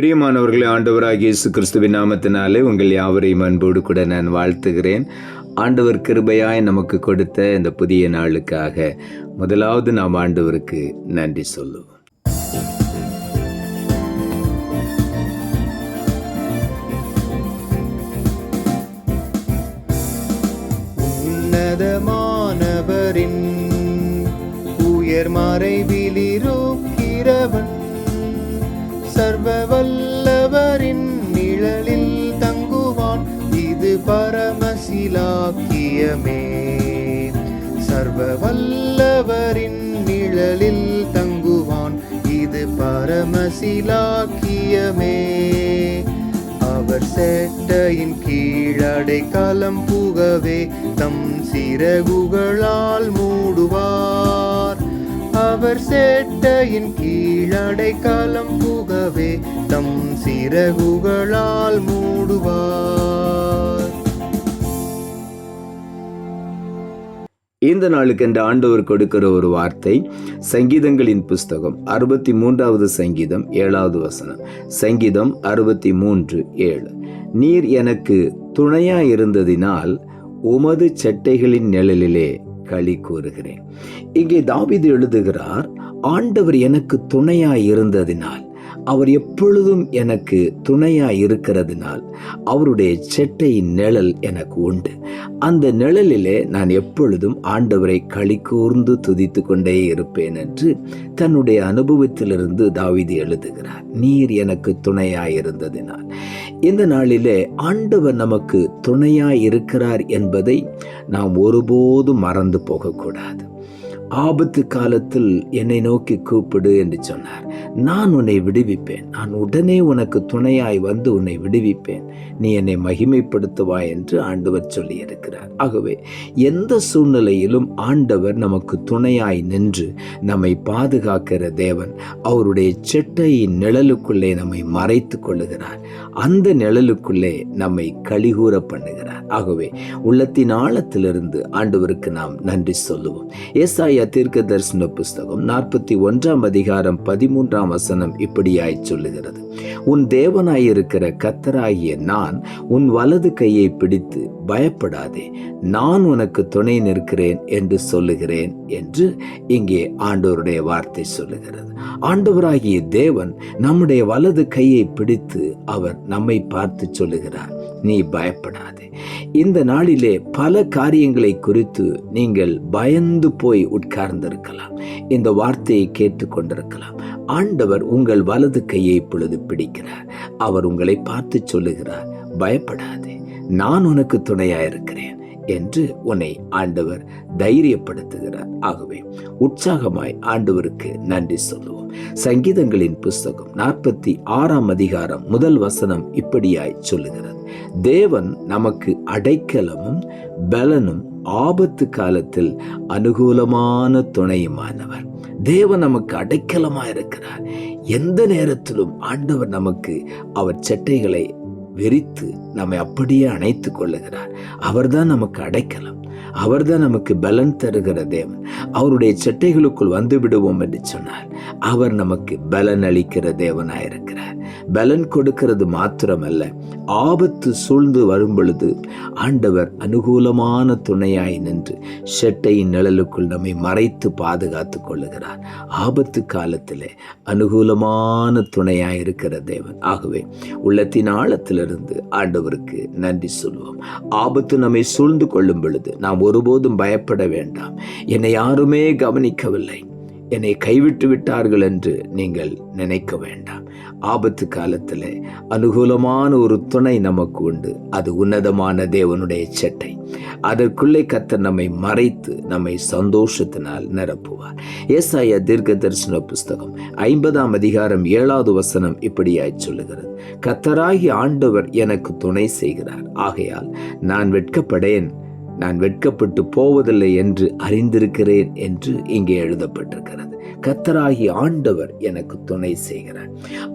பிரியமானவர்களே, ஆண்டவராகிய இயேசு கிறிஸ்துவின் நாமத்தினாலே உங்கள் யாவரையும் அன்போடு கூட நான் வாழ்த்துகிறேன். ஆண்டவர் கிருபையாய் நமக்கு கொடுத்த இந்த புதிய நாளுக்காக முதலாவது நாம் ஆண்டவருக்கு நன்றி சொல்லுவோம். உன்னதமானவரின் உயர் மறைவிலிருக்கிறவன் சர்வ வல்லவரின் நிழலில் தங்குவான், இது பரமசிலாக்கியமே. சர்வ வல்லவரின் நிழலில் தங்குவான், இது பரமசிலாக்கியமே. அவர் சேட்டையின் கீழடை களம் புகவே தம் சிறகுகளால் மூடுவார். அவர் சேட்டையின் கீழடை களம் புகவே தம் சிறகுகளால் மூடுவார். இந்த நாளுக்கு என்று ஆண்டவர் கொடுக்கிற ஒரு வார்த்தை சங்கீதங்களின் புஸ்தகம் 63வது சங்கீதம் 7வது வசனம். சங்கீதம் 63:7. நீர் எனக்கு துணையாயிருந்ததினால் உமது செட்டைகளின் நிழலிலே களி கூறுகிறேன். இங்கே தாவீது எழுதுகிறார், ஆண்டவர் எனக்கு துணையாய் இருந்ததினால், அவர் எப்பொழுதும் எனக்கு துணையாய் இருக்கிறதுனால் அவருடைய செட்டையின் நிழல் எனக்கு உண்டு. அந்த நிழலிலே நான் எப்பொழுதும் ஆண்டவரை களி கூர்ந்து துதித்து கொண்டே இருப்பேன் என்று தன்னுடைய அனுபவத்திலிருந்து தாவீது எழுதுகிறார். நீர் எனக்கு துணையாய் இருந்ததினால். இந்த நாளிலே ஆண்டவர் நமக்கு துணையாய் இருக்கிறார் என்பதை நாம் ஒருபோதும் மறந்து போகக்கூடாது. ஆபத்து காலத்தில் என்னை நோக்கி கூப்பிடு என்று சொன்னார். நான் உன்னை விடுவிப்பேன், நான் உடனே உனக்கு துணையாய் வந்து உன்னை விடுவிப்பேன், நீ என்னை மகிமைப்படுத்துவாய் என்று ஆண்டவர் சொல்லி இருக்கிறார். ஆகவே எந்த சூழ்நிலையிலும் ஆண்டவர் நமக்கு துணையாய் நின்று நம்மை பாதுகாக்கிற தேவன். அவருடைய செட்டையின் நிழலுக்குள்ளே நம்மை மறைத்து கொள்ளுகிறார். அந்த நிழலுக்குள்ளே நம்மை களிகூற பண்ணுகிறார். ஆகவே உள்ளத்தின் ஆழத்திலிருந்து ஆண்டவருக்கு நாம் நன்றி சொல்லுவோம். ஏசாயா தீர்க்க தரிசன புஸ்தகம் 41ஆம் அதிகாரம் 13ஆம் வசனம் இப்படியாய் சொல்லுகிறது, உன் தேவனாயிருக்கிற கர்த்தராகிய நான் உன் வலது கையை பிடித்து பயப்படாதே, நான் உனக்கு துணை நிற்கிறேன் என்று சொல்லுகிறேன் என்று இங்கே ஆண்டவருடைய வார்த்தை சொல்லுகிறது. ஆண்டவராகிய தேவன் நம்முடைய வலது கையை பிடித்து அவர் நம்மை பார்த்து சொல்லுகிறார், நீ பயப்படாதே. இந்த நாளிலே பல காரியங்களை குறித்து நீங்கள் பயந்து போய் உட்கார்ந்திருக்கலாம். இந்த வார்த்தையை கேட்டுக்கொண்டிருக்கலாம். ஆண்டவர் உங்கள் வலது கையை இப்பொழுது பிடிக்கிறார். அவர் உங்களை பார்த்து சொல்லுகிறார், பயப்படாதே, நான் உனக்கு துணையாயிருக்கிறேன் என்று உன்னை ஆண்டவர் தைரியப்படுத்துகிறார். ஆகவே உற்சாகமாய் ஆண்டவருக்கு நன்றி சொல்லுவோம். சங்கீதங்களின் புஸ்தகம் 46ஆம் அதிகாரம் 1 வசனம் இப்படியாய் சொல்லுகிறது, தேவன் நமக்கு அடைக்கலமும் பலனும் ஆபத்து காலத்தில் அனுகூலமான துணையுமானவர். தேவன் நமக்கு அடைக்கலமா இருக்கிறார். எந்த நேரத்திலும் ஆண்டவர் நமக்கு அவர் செட்டைகளை விரித்து நம்மை அப்படியே அணைத்துக் கொள்ளுகிறார். அவர்தான் நமக்கு அடைக்கலம், அவர்தான் நமக்கு பலன் தருகிற தேவன். அவருடைய செட்டைகளுக்குள் வந்து விடுவோம் என்று சொன்னார். அவர் நமக்கு பலன் அளிக்கிற தேவனாயிருக்கிறார். பலன் கொடுக்கிறது மாத்திரமல்ல, ஆபத்து சூழ்ந்து வரும் பொழுது ஆண்டவர் அனுகூலமான துணையாய் நின்று செட்டையின் நிழலுக்குள் நம்மை மறைத்து பாதுகாத்து கொள்ளுகிறார். ஆபத்து காலத்திலே அனுகூலமான துணையாய் இருக்கிற தேவன். ஆகவே உள்ளத்தின் ஆழத்திலிருந்து ஆண்டவருக்கு நன்றி சொல்வோம். ஆபத்து நம்மை சூழ்ந்து கொள்ளும் பொழுது நாம் ஒருபோதும் பயப்பட வேண்டாம். என்னை யாருமே கவனிக்கவில்லை, என்னை கைவிட்டு விட்டார்கள் என்று நீங்கள் நினைக்க வேண்டாம். ஆபத்து காலத்தில் அனுகூலமான ஒரு துணை நமக்கு உண்டு. அது உன்னதமான தேவனுடைய செட்டை. அதற்குள்ளே கர்த்தர் நம்மை மறைத்து நம்மை சந்தோஷத்தினால் நிரப்புவார். ஏசாயா தீர்க்க தரிசன புஸ்தகம் 50ஆம் அதிகாரம் 7வது வசனம் இப்படியாய் சொல்லுகிறது, கர்த்தராகிய ஆண்டவர் எனக்கு துணை செய்கிறார், ஆகையால் நான் வெட்கப்படேன். நான் வெட்கப்பட்டு போவதில்லை என்று அறிந்திருக்கிறேன் என்று இங்கே எழுதப்பட்டிருக்கிறது. கர்த்தராகிய ஆண்டவர் எனக்கு துணை செய்கிறார்.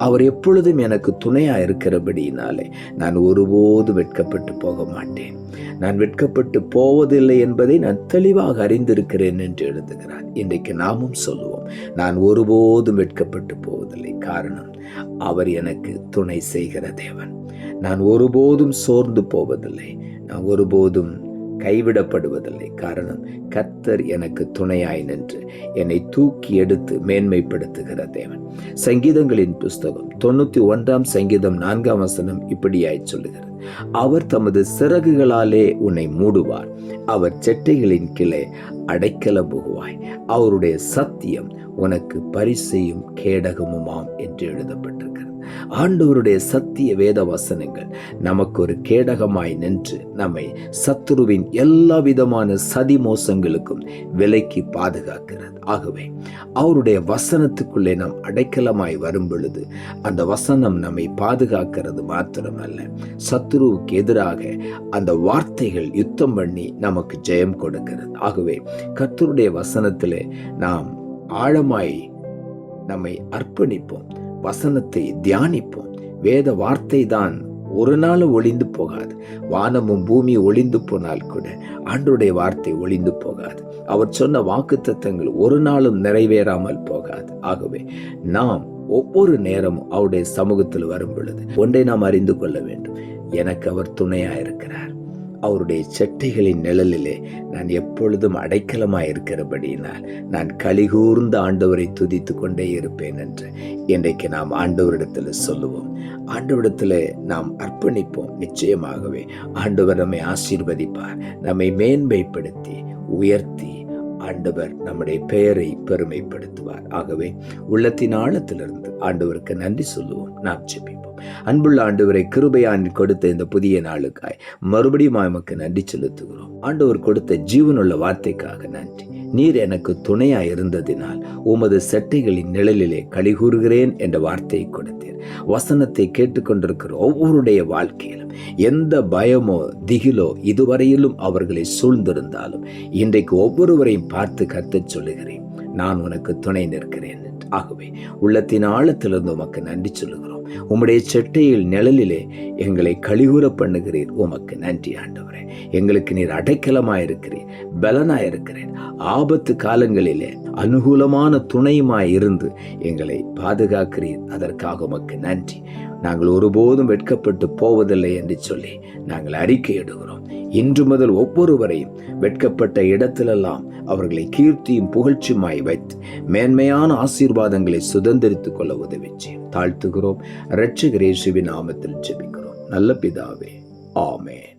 அவர் எப்பொழுதும் எனக்கு துணையா இருக்கிறபடியினாலே நான் ஒருபோது வெட்கப்பட்டு போக மாட்டேன். நான் வெட்கப்பட்டு போவதில்லை என்பதை நான் தெளிவாக அறிந்திருக்கிறேன் என்று எழுதுகிறார். இன்றைக்கு நாமும் சொல்லுவோம், நான் ஒருபோதும் வெட்கப்பட்டு போவதில்லை. காரணம், அவர் எனக்கு துணை செய்கிற தேவன். நான் ஒருபோதும் சோர்ந்து போவதில்லை. நான் ஒருபோதும் கைவிடப்படுவதில்லை. காரணம், கர்த்தர் எனக்கு துணையாய் நின்று என்னை தூக்கி எடுத்து மேன்மைப்படுத்துகிற தேவன். சங்கீதங்களின் புஸ்தகம் 91 சங்கீதம் 4 இப்படியாய் சொல்லுகிறது, அவர் தமது சிறகுகளாலே உன்னை மூடுவார், அவர் செட்டைகளின் கீழே அடைக்கலம் புகுவாய், அவருடைய சத்தியம் உனக்கு பரிசையும் கேடகமுமாம் என்று எழுதப்பட்டிருக்கிறது. ஆண்டவருடைய சத்திய வேத வசனங்கள் நமக்கு ஒரு கேடகமாய் நின்று நம்மை சத்துருவின் எல்லா விதமான சதி மோசங்களுக்கும் விலக்கி பாதுகாக்கிறது. ஆகவே அவருடைய வசனத்துக்குள்ளே நாம் அடைக்கலமாய் வரும் பொழுது அந்த வசனம் நம்மை பாதுகாக்கிறது மாத்திரமல்ல, சத்துருவுக்கு எதிராக அந்த வார்த்தைகள் யுத்தம் பண்ணி நமக்கு ஜெயம் கொடுக்கிறது. ஆகவே கர்த்தருடைய வசனத்திலே நாம் ஆழமாய் நம்மை அர்ப்பணிப்போம், வசனத்தை தியானிப்போம். வேத வார்த்தை தான் ஒரு நாள் ஒளிந்து போகாது. வானமும் பூமி ஒளிந்து போனால் கூட ஆண்டவருடைய வார்த்தை ஒளிந்து போகாது. அவர் சொன்ன வாக்குத்தத்தங்கள் ஒரு நாளும் நிறைவேறாமல் போகாது. ஆகவே நாம் ஒவ்வொரு நேரமும் அவருடைய சமூகத்தில் வரும் பொழுது ஒன்றை நாம் அறிந்து கொள்ள வேண்டும், எனக்கு அவர் துணையா இருக்கிறார். அவருடைய செட்டைகளின் நிழலிலே நான் எப்பொழுதும் அடைக்கலமாய் இருக்கிறபடியினால் நான் கலிகூர்ந்த ஆண்டவரை துதித்து கொண்டே இருப்பேன் என்று இன்றைக்கு நாம் ஆண்டவரிடத்தில் சொல்லுவோம். ஆண்டவரிடத்தில் நாம் அர்ப்பணிப்போம். நிச்சயமாகவே ஆண்டவர் நம்மை ஆசீர்வதிப்பார், நம்மை மேன்மைப்படுத்தி உயர்த்தி ஆண்டவர் நம்முடைய பெயரை பெருமைப்படுத்துவார். ஆகவே உள்ளத்தின் ஆழத்திலிருந்து ஆண்டவருக்கு நன்றி சொல்லுவோம். நாம் ஜெபிப்போம். அன்புள்ள ஆண்டவரை, கிருபையான் கொடுத்த இந்த புதிய நாளுக்காய் மறுபடியும் எமக்கு நன்றி செலுத்துகிறோம். ஆண்டவர் கொடுத்த ஜீவனுள்ள வார்த்தைக்காக நன்றி. நீர் எனக்கு துணையாய் இருந்ததினால் உமது செட்டைகளின் நிழலிலே களிகூறுகிறேன் என்ற வார்த்தையை கொடுத்தீர். வசனத்தை கேட்டுக்கொண்டிருக்கிற ஒவ்வொருடைய வாழ்க்கையிலும் எந்த பயமோ திகிலோ இதுவரையிலும் அவர்களை சூழ்ந்திருந்தாலும் இன்றைக்கு ஒவ்வொருவரையும் பார்த்து கர்த்தர் சொல்லுகிறேன், நான் உனக்கு துணை நிற்கிறேன். ஆகவே உள்ளத்தின் ஆழத்திலிருந்து உமக்கு நன்றி சொல்லுகிறோம். உம்முடைய செட்டையில் நிழலிலே எங்களை கழிவுற பண்ணுகிறீர். உமக்கு நன்றி ஆண்டவரே. எங்களுக்கு நீர் அடைக்கலமாயிருக்கிறீர், பலனாயிருக்கிறேன். ஆபத்து காலங்களிலே அனுகூலமான துணையுமாய் இருந்து எங்களை பாதுகாக்கிறீர். அதற்காக உமக்கு நன்றி. நாங்கள் ஒருபோதும் வெட்கப்பட்டு போவதில்லை என்று சொல்லி நாங்கள் அறிக்கையிடுகிறோம். இன்று முதல் ஒவ்வொருவரையும் வெட்கப்பட்ட இடத்திலெல்லாம் அவர்களை கீர்த்தியும் புகழ்ச்சியுமாய் வைத்து மேன்மையான ஆசீர்வாதங்களை சுதந்திரித்துக் கொள்ள உதவி செய்யும். தாழ்த்துகிறோம். இரட்சகர் இயேசுவின் நாமத்தில் ஜெபிக்கிறோம் நல்ல பிதாவே, ஆமென்.